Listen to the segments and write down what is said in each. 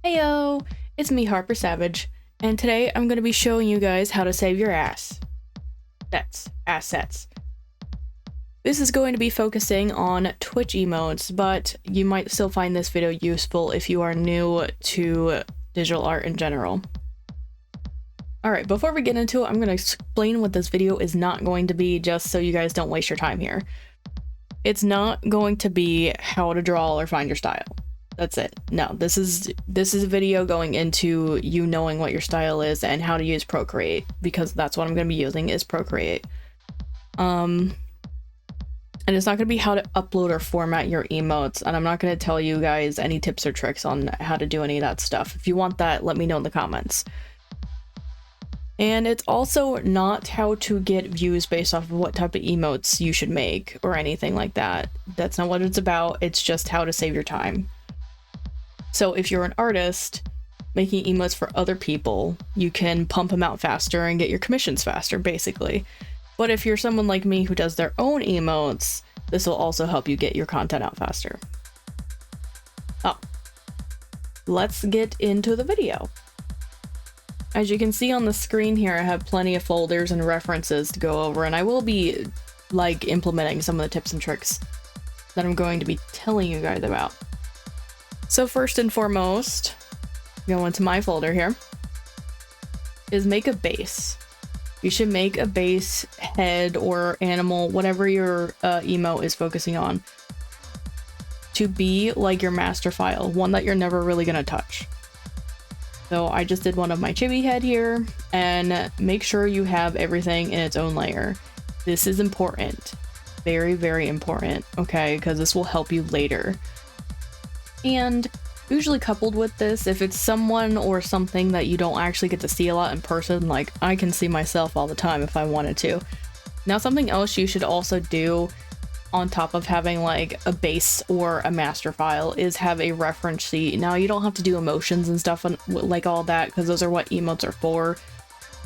Heyo, it's me, Harper Savage, and today I'm going to be showing you guys how to save your assets. This is going to be focusing on Twitch emotes, but you might still find this video useful if you are new to digital art in general. Alright, before we get into it, I'm going to explain what this video is not going to be, just so you guys don't waste your time here. It's not going to be how to draw or find your style. That's it. No, this is a video going into you knowing what your style is and how to use Procreate, because that's what I'm going to be using is Procreate. And it's not going to be how to upload or format your emotes, and I'm not going to tell you guys any tips or tricks on how to do any of that stuff. If you want that, let me know in the comments. And it's also not how to get views based off of what type of emotes you should make or anything like that. That's not what it's about. It's just how to save your time. So if you're an artist making emotes for other people, you can pump them out faster and get your commissions faster, basically. But if you're someone like me who does their own emotes, this will also help you get your content out faster. Oh, let's get into the video. As you can see on the screen here, I have plenty of folders and references to go over, and I will be implementing some of the tips and tricks that I'm going to be telling you guys about. So first and foremost, go into my folder here, is make a base. You should make a base head or animal, whatever your emote is focusing on, to be like your master file, one that you're never really going to touch. So I just did one of my chibi head here, and make sure you have everything in its own layer. This is important. Very, very important, okay? Because this will help you later. And usually coupled with this, if it's someone or something that you don't actually get to see a lot in person, like I can see myself all the time if I wanted to. Now, something else you should also do on top of having like a base or a master file is have a reference sheet. Now, you don't have to do emotions and stuff like all that, because those are what emotes are for.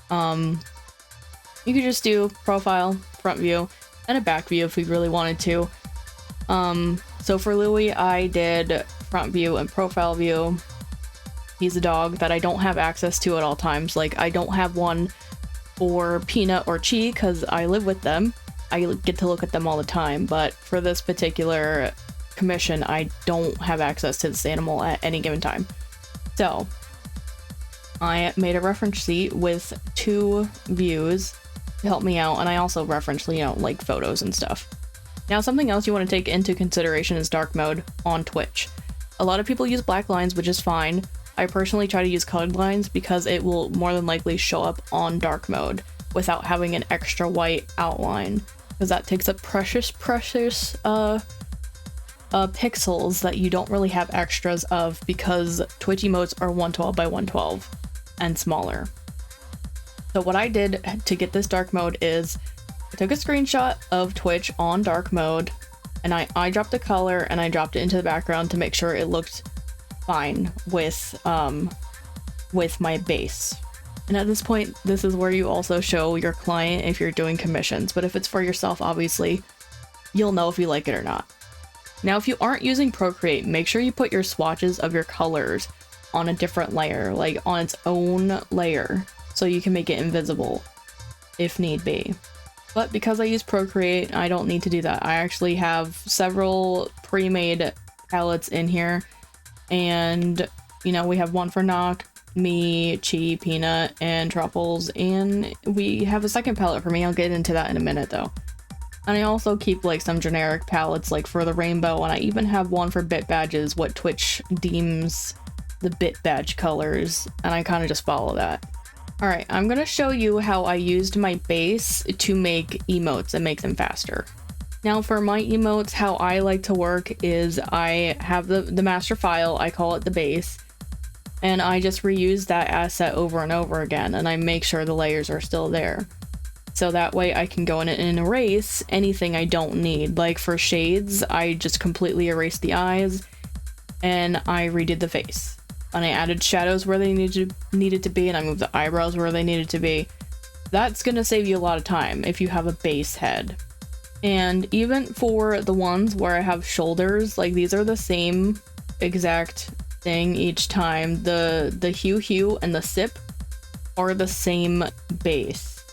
You could just do profile, front view, and a back view if we really wanted to. So for Louis, I did front view and profile view. He's a dog that I don't have access to at all times. Like, I don't have one for Peanut or Chi because I live with them. I get to look at them all the time, but for this particular commission, I don't have access to this animal at any given time. So I made a reference sheet with 2 views to help me out, and I also referenced, like photos and stuff. Now, something else you want to take into consideration is dark mode on Twitch. A lot of people use black lines, which is fine. I personally try to use colored lines because it will more than likely show up on dark mode without having an extra white outline, because that takes up precious pixels that you don't really have extras of, because Twitch emotes are 112 by 112 and smaller. So what I did to get this dark mode is I took a screenshot of Twitch on dark mode, and I dropped the color and I dropped it into the background to make sure it looked fine with my base. And at this point, this is where you also show your client if you're doing commissions, but if it's for yourself, obviously, you'll know if you like it or not. Now, if you aren't using Procreate, make sure you put your swatches of your colors on a different layer, like on its own layer, so you can make it invisible if need be. But because I use Procreate, I don't need to do that. I actually have several pre-made palettes in here, and we have one for Knock, me, Chi, Peanut, and Truffles, and we have a second palette for me. I'll get into that in a minute though. And I also keep like some generic palettes like for the rainbow, and I even have one for bit badges, what Twitch deems the bit badge colors, and I kind of just follow that. Alright, I'm gonna show you how I used my base to make emotes and make them faster. Now, for my emotes, how I like to work is I have the master file, I call it the base, and I just reuse that asset over and over again, and I make sure the layers are still there. So that way I can go in and erase anything I don't need. Like for shades, I just completely erased the eyes, and I redid the face. And I added shadows where they needed to be, and I moved the eyebrows where they needed to be. That's gonna save you a lot of time if you have a base head. And even for the ones where I have shoulders, like these are the same exact thing each time. The Heyo and the sip are the same base.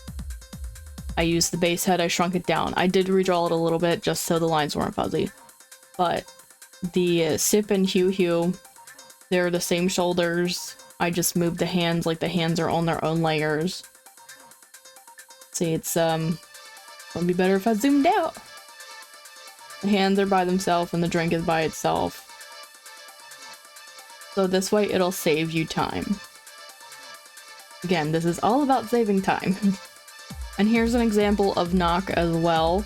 I used the base head, I shrunk it down. I did redraw it a little bit just so the lines weren't fuzzy. But the sip and Heyo, they're the same shoulders. I just moved the hands, like the hands are on their own layers. See, it's gonna be better if I zoomed out. The hands are by themselves and the drink is by itself. So this way it'll save you time. Again, this is all about saving time. And here's an example of knock as well.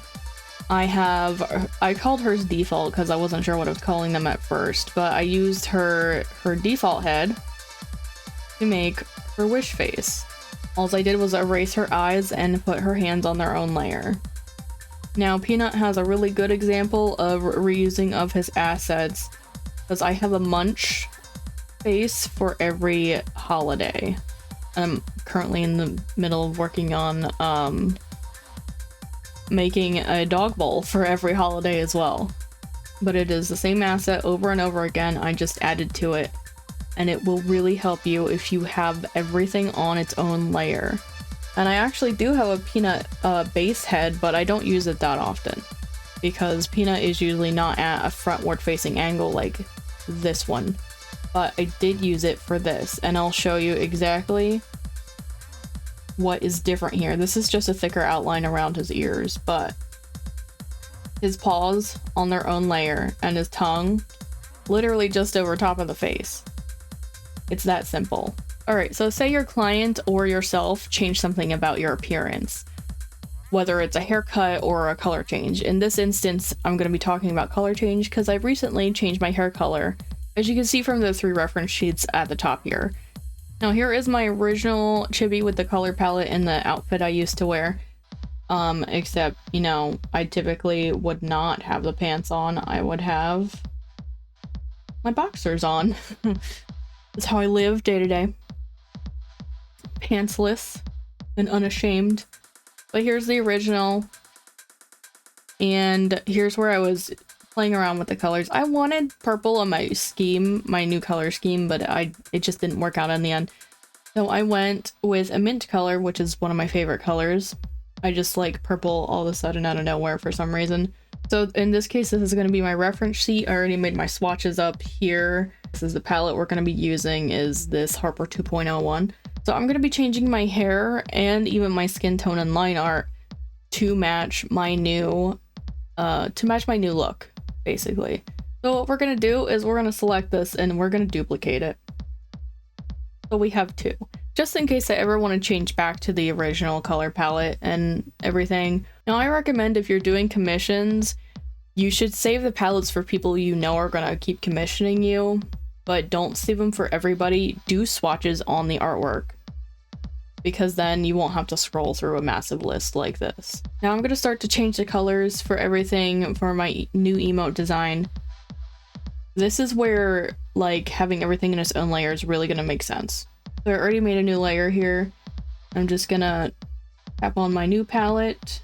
I called hers default because I wasn't sure what I was calling them at first, but I used her default head to make her wish face. All I did was erase her eyes and put her hands on their own layer. Now Peanut has a really good example of reusing of his assets because I have a munch face for every holiday. I'm currently in the middle of working on making a dog bowl for every holiday as well. But it is the same asset over and over again, I just added to it. And it will really help you if you have everything on its own layer. And I actually do have a Peanut base head, but I don't use it that often. Because Peanut is usually not at a frontward facing angle like this one. But I did use it for this, and I'll show you exactly what is different here. This is just a thicker outline around his ears, but his paws on their own layer and his tongue literally just over top of the face. It's that simple. Alright, so say your client or yourself change something about your appearance, whether it's a haircut or a color change. In this instance, I'm going to be talking about color change because I recently changed my hair color, as you can see from the 3 reference sheets at the top here. Now here is my original chibi with the color palette and the outfit I used to wear. Except, you know, I typically would not have the pants on. I would have my boxers on. That's how I live day to day. Pantsless and unashamed. But here's the original. And here's where I was playing around with the colors. I wanted purple on my scheme, my new color scheme, but it just didn't work out in the end. So I went with a mint color, which is one of my favorite colors. I just like purple all of a sudden out of nowhere for some reason. So in this case, this is going to be my reference sheet. I already made my swatches up here. This is the palette we're going to be using, is this Harper 2.01. So I'm going to be changing my hair and even my skin tone and line art to match my new look, basically. So what we're going to do is we're going to select this and we're going to duplicate it. So we have 2. Just in case I ever want to change back to the original color palette and everything. Now I recommend if you're doing commissions, you should save the palettes for people you know are going to keep commissioning you, but don't save them for everybody. Do swatches on the artwork, because then you won't have to scroll through a massive list like this. Now I'm going to start to change the colors for everything for my new emote design. This is where like having everything in its own layer is really going to make sense. So I already made a new layer here. I'm just gonna tap on my new palette,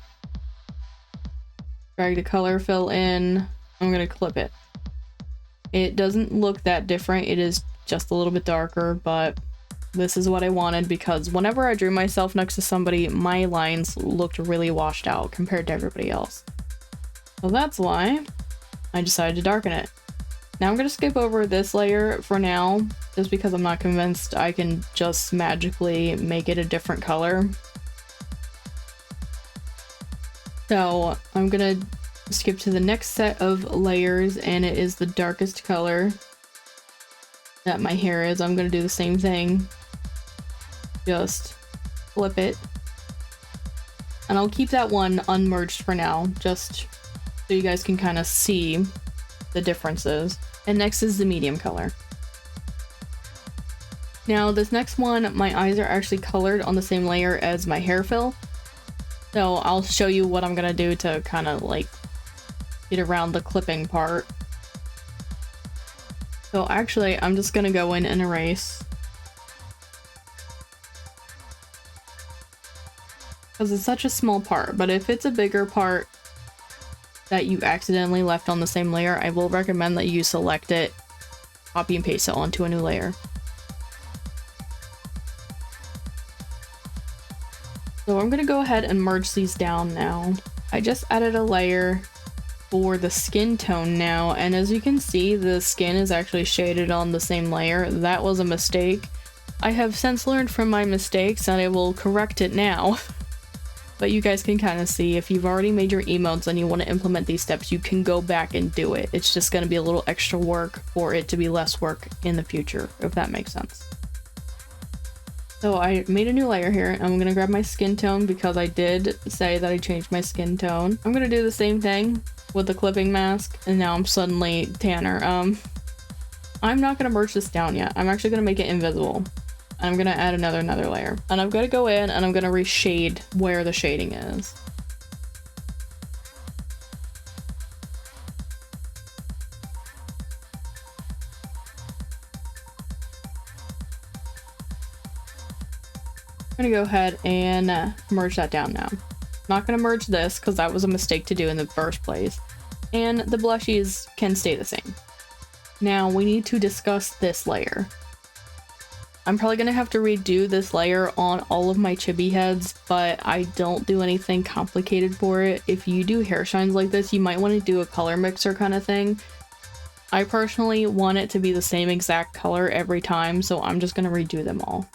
drag the color fill in. I'm gonna clip it. It doesn't look that different. It is just a little bit darker, but this is what I wanted because whenever I drew myself next to somebody, my lines looked really washed out compared to everybody else. So that's why I decided to darken it. Now I'm going to skip over this layer for now, just because I'm not convinced I can just magically make it a different color. So I'm going to skip to the next set of layers, and it is the darkest color that my hair is. I'm going to do the same thing. Just flip it. And I'll keep that one unmerged for now, just so you guys can kind of see the differences. And next is the medium color. Now this next one, my eyes are actually colored on the same layer as my hair fill. So I'll show you what I'm gonna do to kind of like get around the clipping part. So actually, I'm just gonna go in and erase. Because it's such a small part, but if it's a bigger part that you accidentally left on the same layer, I will recommend that you select it copy and paste it onto a new layer. So I'm gonna go ahead and merge these down now. I just added a layer for the skin tone now, and as you can see, the skin is actually shaded on the same layer. That was a mistake. I have since learned from my mistakes and I will correct it now. But you guys can kind of see, if you've already made your emotes and you want to implement these steps, you can go back and do it. It's just going to be a little extra work for it to be less work in the future, if that makes sense. So I made a new layer here. I'm going to grab my skin tone because I did say that I changed my skin tone. I'm going to do the same thing with the clipping mask, and now I'm suddenly tanner. I'm not going to merge this down yet. I'm actually going to make it invisible. I'm gonna add another layer, and I'm gonna go in and I'm gonna reshade where the shading is. I'm gonna go ahead and merge that down now. I'm not gonna merge this because that was a mistake to do in the first place, and the blushies can stay the same. Now we need to discuss this layer. I'm probably gonna have to redo this layer on all of my chibi heads, but I don't do anything complicated for it. If you do hair shines like this, you might want to do a color mixer kind of thing. I personally want it to be the same exact color every time, so I'm just gonna redo them all.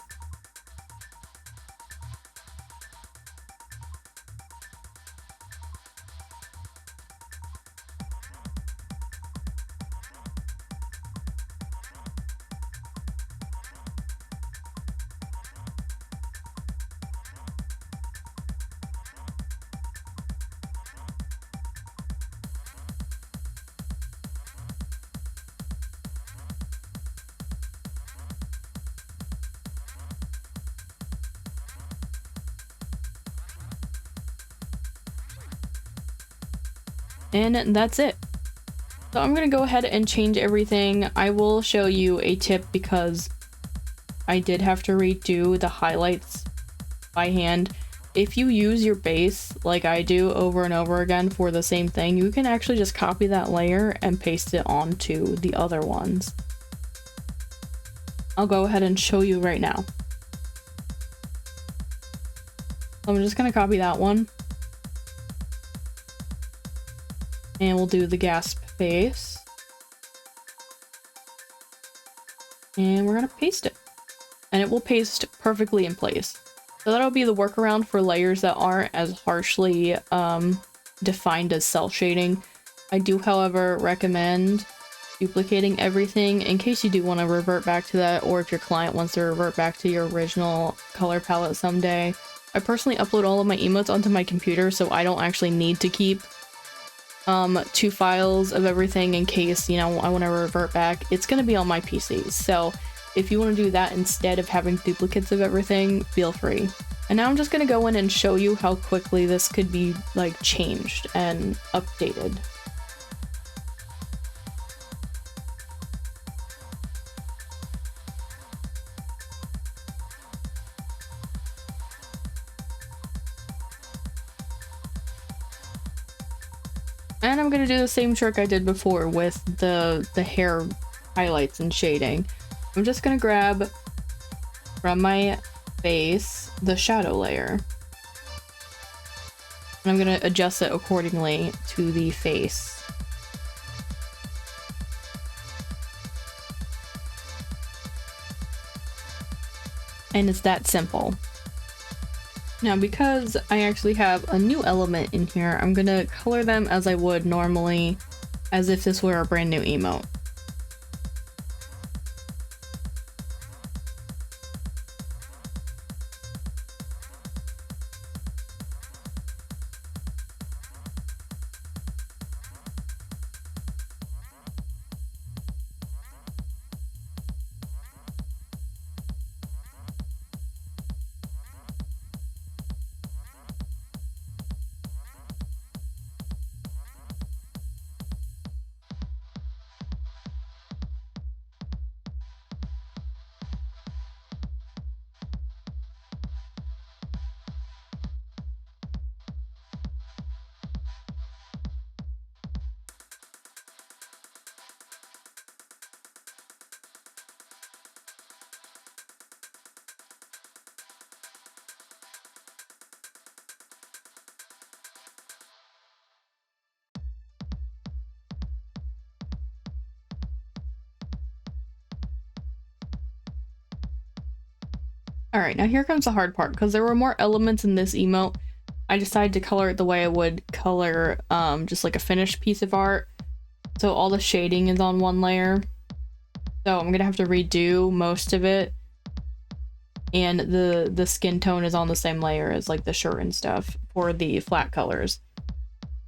And that's it. So I'm gonna go ahead and change everything. I will show you a tip because I did have to redo the highlights by hand. If you use your base like I do over and over again for the same thing, you can actually just copy that layer and paste it onto the other ones. I'll go ahead and show you right now. I'm just gonna copy that one. And we'll do the gasp face. And we're gonna paste it. And it will paste perfectly in place. So that'll be the workaround for layers that aren't as harshly defined as cell shading. I do, however, recommend duplicating everything in case you do want to revert back to that, or if your client wants to revert back to your original color palette someday. I personally upload all of my emotes onto my computer, so I don't actually need to keep 2 files of everything in case, you know, I want to revert back. It's going to be on my PC, so if you want to do that instead of having duplicates of everything, feel free. And now I'm just going to go in and show you how quickly this could be, like, changed and updated. And I'm gonna do the same trick I did before with the hair highlights and shading. I'm just gonna grab from my base the shadow layer. And I'm gonna adjust it accordingly to the face. And it's that simple. Now, because I actually have a new element in here, I'm gonna color them as I would normally, as if this were a brand new emote. All right, now here comes the hard part, because there were more elements in this emote. I decided to color it the way I would color just like a finished piece of art. So all the shading is on one layer. So I'm gonna have to redo most of it. And the skin tone is on the same layer as like the shirt and stuff for the flat colors.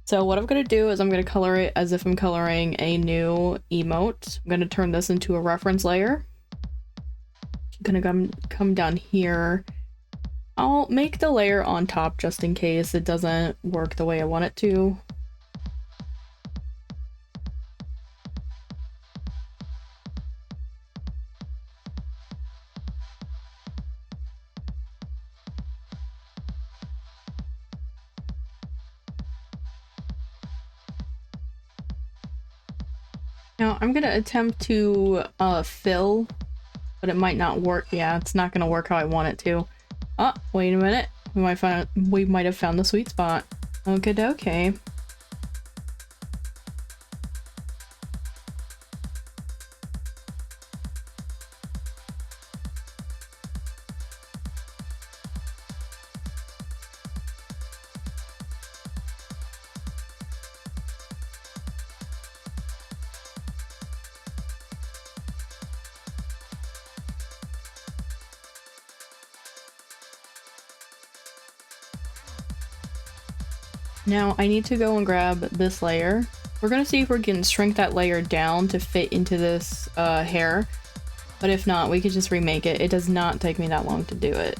So what I'm gonna do is I'm gonna color it as if I'm coloring a new emote. I'm gonna turn this into a reference layer. I'm gonna come down here. I'll make the layer on top just in case it doesn't work the way I want it to. Now I'm gonna attempt to fill, but it might not work. Yeah, it's not gonna work how I want it to. Oh, wait a minute. We might have found the sweet spot. Okay. Now I need to go and grab this layer. We're gonna see if we can shrink that layer down to fit into this hair, but if not, we could just remake it. It does not take me that long to do it.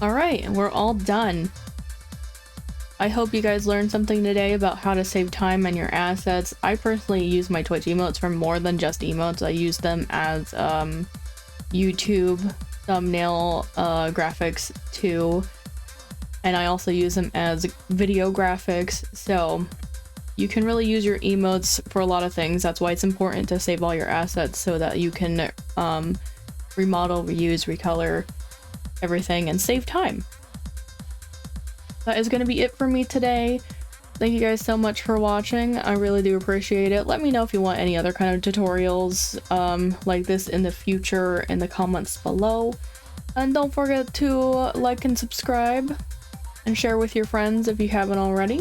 Alright, we're all done. I hope you guys learned something today about how to save time on your assets. I personally use my Twitch emotes for more than just emotes. I use them as YouTube thumbnail graphics too. And I also use them as video graphics. So you can really use your emotes for a lot of things. That's why it's important to save all your assets so that you can remodel, reuse, recolor everything and save time. That is going to be it for me today. Thank you guys so much for watching. I really do appreciate it. Let me know if you want any other kind of tutorials like this in the future in the comments below. And don't forget to like and subscribe and share with your friends if you haven't already.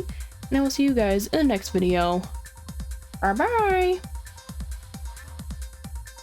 And I will see you guys in the next video. Bye bye!